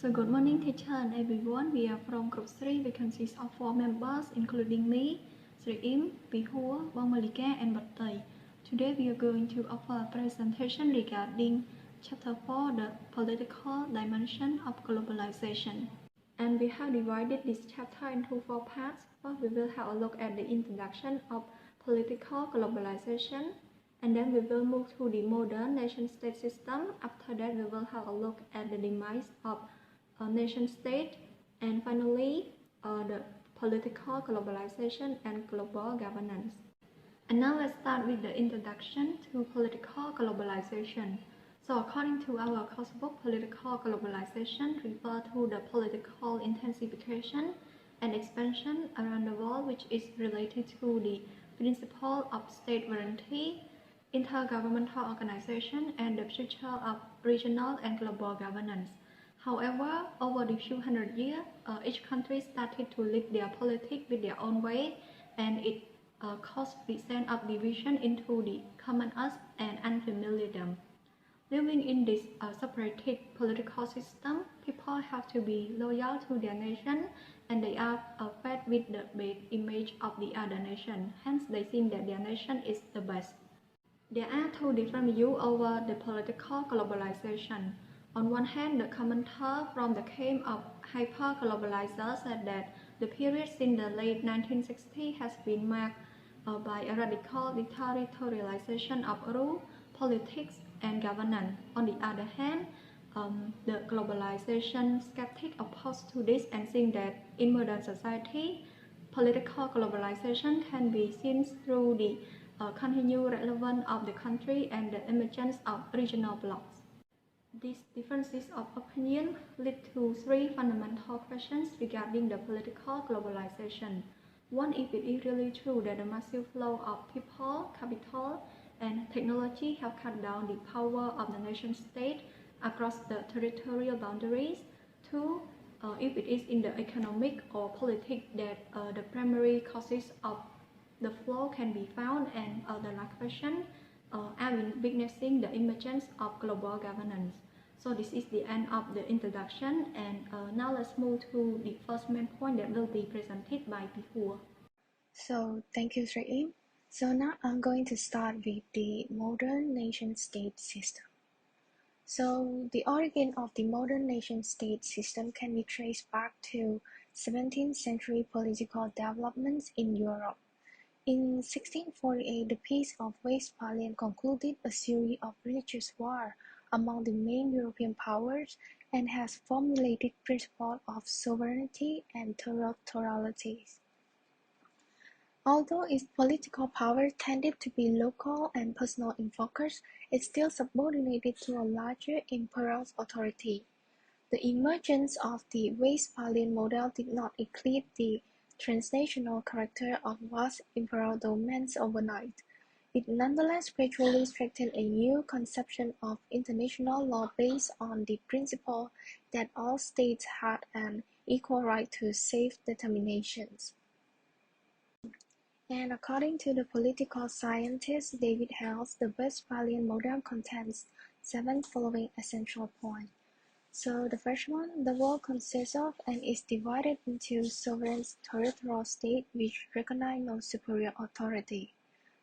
So good morning teacher and everyone. We are from group 3. We consist of 4 members including me, Sri Im, Bihua, Bang Malika and Batay. Today we are going to offer a presentation regarding chapter 4, the political dimension of globalization. And we have divided this chapter into 4 parts. First we will have a look at the introduction of political globalization. And then we will move to the modern nation-state system. After that, we will have a look at the demise of a nation-state. And finally, the political globalization and global governance. And now let's start with the introduction to political globalization. So according to our course book, political globalization refers to the political intensification and expansion around the world, which is related to the principle of state sovereignty, intergovernmental organization, and the future of regional and global governance. However, over the few hundred years, each country started to lead their politics with their own way, and it caused recent of division into the common us and unfamiliar them. Living in this separated political system, people have to be loyal to their nation, and they are fed with the bad image of the other nation. Hence, they think that their nation is the best. There are two different views over the political globalization. On one hand, the commentator from the camp of hyper-globalizers said that the period since the late 1960s has been marked by a radical territorialization of rule, politics, and governance. On the other hand, the globalization skeptic opposed to this and think that in modern society, political globalization can be seen through the continued relevance of the country and the emergence of regional blocs. These differences of opinion lead to three fundamental questions regarding the political globalization. One, if it is really true that the massive flow of people, capital, and technology have cut down the power of the nation-state across the territorial boundaries. Two, if it is in the economic or politics that the primary causes of the flow can be found, and the last question, are we witnessing the emergence of global governance? So this is the end of the introduction, and now let's move to the first main point that will be presented by Bihua. So thank you, Sri. So now I'm going to start with the modern nation-state system. So the origin of the modern nation-state system can be traced back to 17th century political developments in Europe. In 1648, the Peace of Westphalia concluded a series of religious wars among the main European powers and has formulated principles of sovereignty and territoriality. Although its political power tended to be local and personal in focus, it still subordinated to a larger imperial authority. The emergence of the Westphalian model did not eclipse the transnational character of vast imperial domains overnight. It nonetheless gradually strengthened a new conception of international law based on the principle that all states had an equal right to self-determination. And according to the political scientist David Hales, the Westphalian model contains 7 following essential points. So the first one, the world consists of and is divided into sovereign territorial states which recognize no superior authority.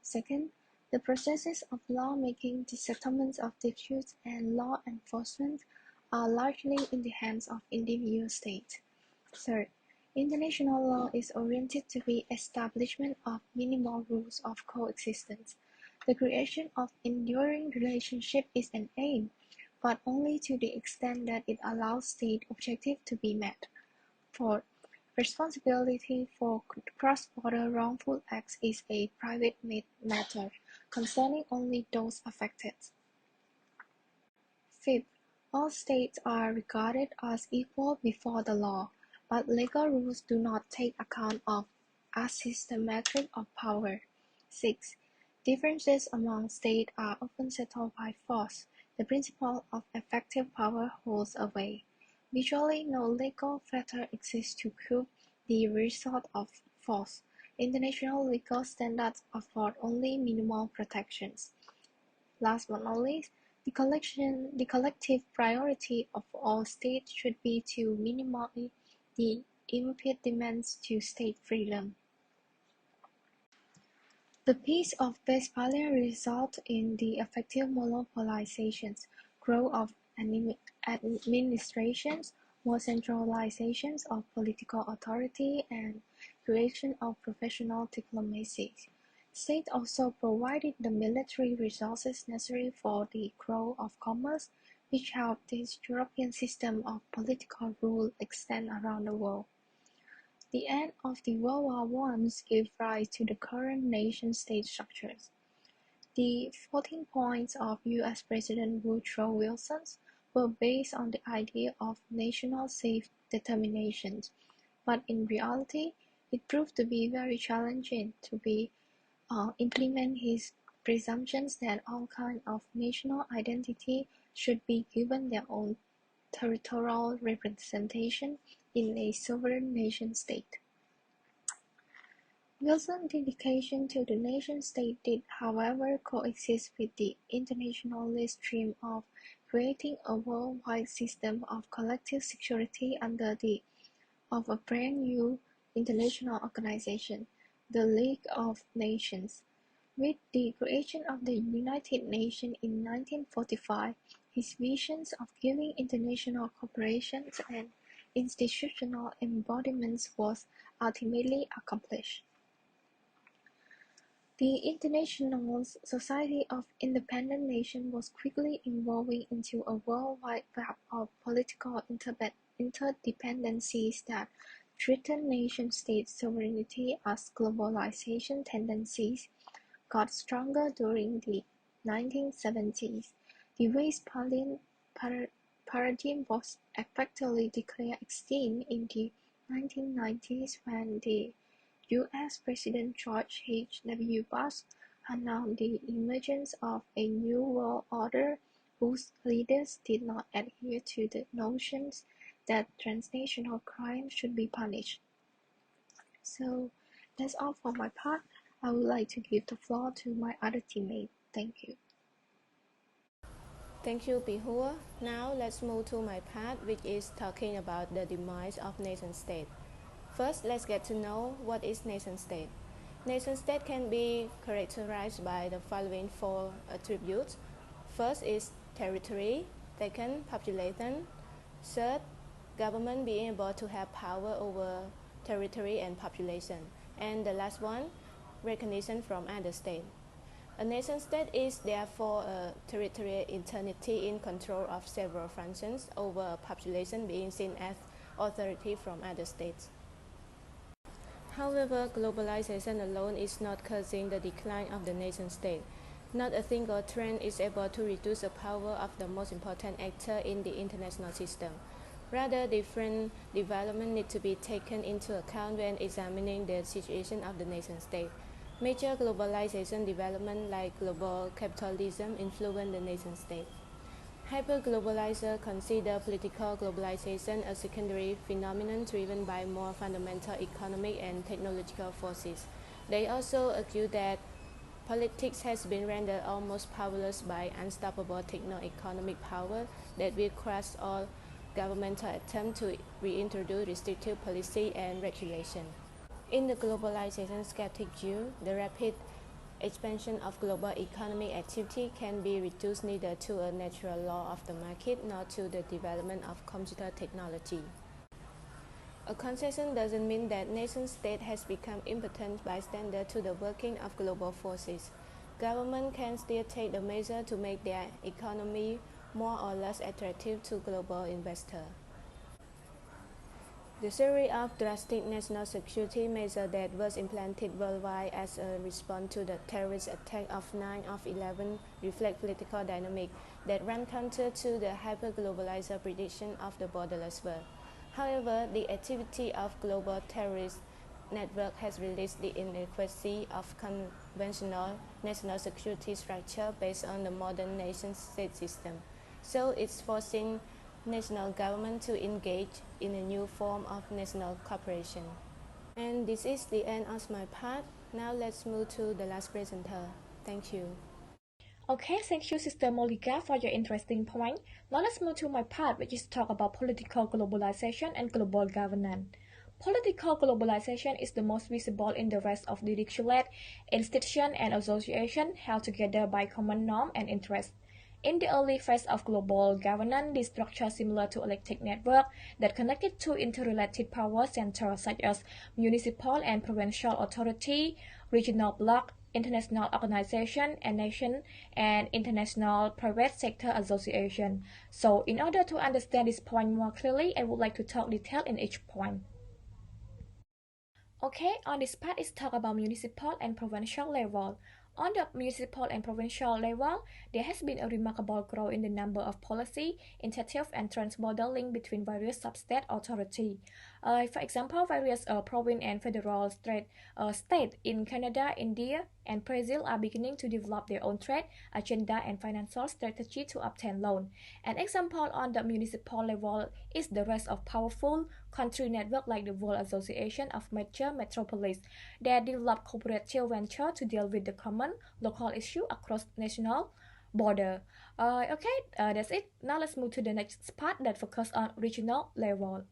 Second, the processes of lawmaking, the settlements of disputes, and law enforcement are largely in the hands of individual states. Third, international law is oriented to the establishment of minimal rules of coexistence. The creation of enduring relationship is an aim, but only to the extent that it allows state objectives to be met. Fourth, responsibility for cross-border wrongful acts is a private matter, concerning only those affected. Fifth, all states are regarded as equal before the law, but legal rules do not take account of asymmetry of power. 6. Differences among states are often settled by force. The principle of effective power holds away. Visually, no legal fetter exists to curb the result of force. International legal standards afford only minimal protections. Last but not least, The collective priority of all states should be to minimize the impediments to state freedom. The peace of Westphalia resulted in the effective monopolizations, growth of administrations, more centralizations of political authority, and creation of professional diplomacy. State also provided the military resources necessary for the growth of commerce, which helped this European system of political rule extend around the world. The end of the World War I gave rise to the current nation-state structures. The 14 points of U.S. President Woodrow Wilson were based on the idea of national self-determination, but in reality, it proved to be very challenging to implement his presumptions that all kinds of national identity should be given their own territorial representation in a sovereign nation-state. Wilson's dedication to the nation-state did, however, coexist with the internationalist dream of creating a worldwide system of collective security under of a brand new international organization, the League of Nations. With the creation of the United Nations in 1945, his visions of giving international cooperation and institutional embodiments was ultimately accomplished. The International Society of Independent Nations was quickly evolving into a worldwide web of political interdependencies that threatened nation-state sovereignty as globalization tendencies got stronger during the 1970s. The Westphalian paradigm was effectively declared extinct in the 1990s when the U.S. President George H. W. Bush announced the emergence of a new world order whose leaders did not adhere to the notions that transnational crime should be punished. So that's all for my part. I would like to give the floor to my other teammate. Thank you. Thank you, Bihua. Now let's move to my part, which is talking about the demise of nation-state. First, let's get to know what is nation-state. Nation-state can be characterized by the following four attributes. First is territory, second, population, third, government being able to have power over territory and population, and the last one, recognition from other states. A nation-state is therefore a territorial entity in control of several functions over a population being seen as authority from other states. However, globalization alone is not causing the decline of the nation-state. Not a single trend is able to reduce the power of the most important actor in the international system. Rather, different developments need to be taken into account when examining the situation of the nation-state. Major globalization developments like global capitalism influence the nation-state. Hyperglobalizers consider political globalization a secondary phenomenon driven by more fundamental economic and technological forces. They also argue that politics has been rendered almost powerless by unstoppable techno-economic power that will crush all governmental attempts to reintroduce restrictive policy and regulation. In the globalization skeptic view, the rapid expansion of global economic activity can be reduced neither to a natural law of the market nor to the development of computer technology. A concession doesn't mean that nation-state has become impotent bystander to the working of global forces. Government can still take the measure to make their economy more or less attractive to global investors. The series of drastic national security measures that was implemented worldwide as a response to the terrorist attack of 9/11 reflect political dynamics that run counter to the hyperglobalized prediction of the borderless world. However, the activity of global terrorist network has released the inadequacy of conventional national security structure based on the modern nation-state system. So it's forcing national government to engage in a new form of national cooperation. And this is the end of my part. Now let's move to the last presenter. Thank you. Okay, thank you, Sister Molika, for your interesting point. Now let's move to my part, which is talk about political globalization and global governance. Political globalization is the most visible in the rest of the regulate institution and association held together by common norm and interest. In the early phase of global governance, the structure similar to electric network that connected to interrelated power centers such as municipal and provincial authority, regional bloc, international organization and nation and international private sector association. So in order to understand this point more clearly, I would like to talk detail in each point. Okay, on this part is talk about municipal and provincial level. On the municipal and provincial level, there has been a remarkable growth in the number of policy, initiative, and transborder link between various sub-state authorities. For example, various province and federal state in Canada, India, and Brazil are beginning to develop their own trade agenda and financial strategy to obtain loan. An example on the municipal level is the rise of powerful country network like the World Association of Major Metropolis that develop cooperative venture to deal with the common local issue across national border. That's it. Now let's move to the next part that focus on regional level.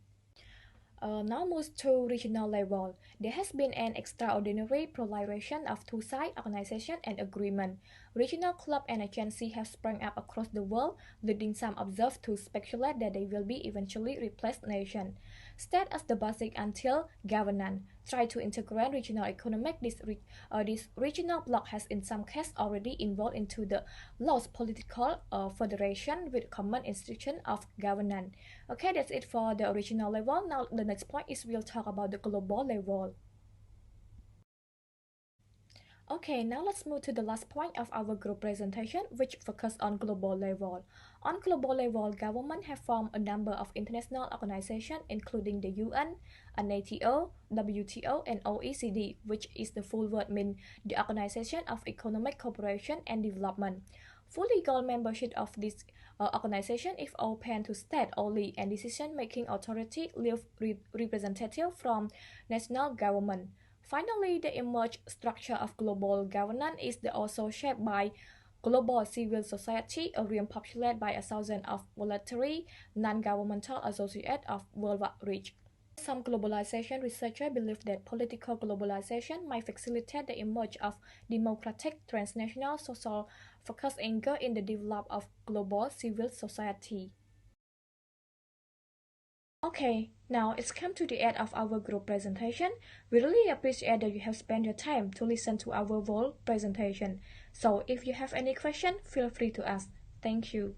Now move to regional level. There has been an extraordinary proliferation of two-side organization and agreement. Regional club and agencies have sprung up across the world, leading some observers to speculate that they will be eventually replace nation. State as the basic until governance. Try to integrate regional economic. This regional bloc has in some cases already involved into the lost political federation with common institution of governance. Okay, that's it for the original level. Now the next point is we'll talk about the global level. Okay, now let's move to the last point of our group presentation, which focus on global level. On global level, government have formed a number of international organizations, including the UN, NATO, WTO, and OECD, which is the full word mean the Organization of Economic Cooperation and Development. Full legal membership of this organization is open to state only, and decision-making authority leave representative from national government. Finally, the emerged structure of global governance is also shaped by global civil society, a realm populated by a thousand of voluntary non-governmental associates of worldwide reach. Some globalization researchers believe that political globalization might facilitate the emergence of democratic transnational social focus angle in the development of global civil society. Okay, now it's come to the end of our group presentation. We really appreciate that you have spent your time to listen to our whole presentation. So if you have any question, feel free to ask. Thank you.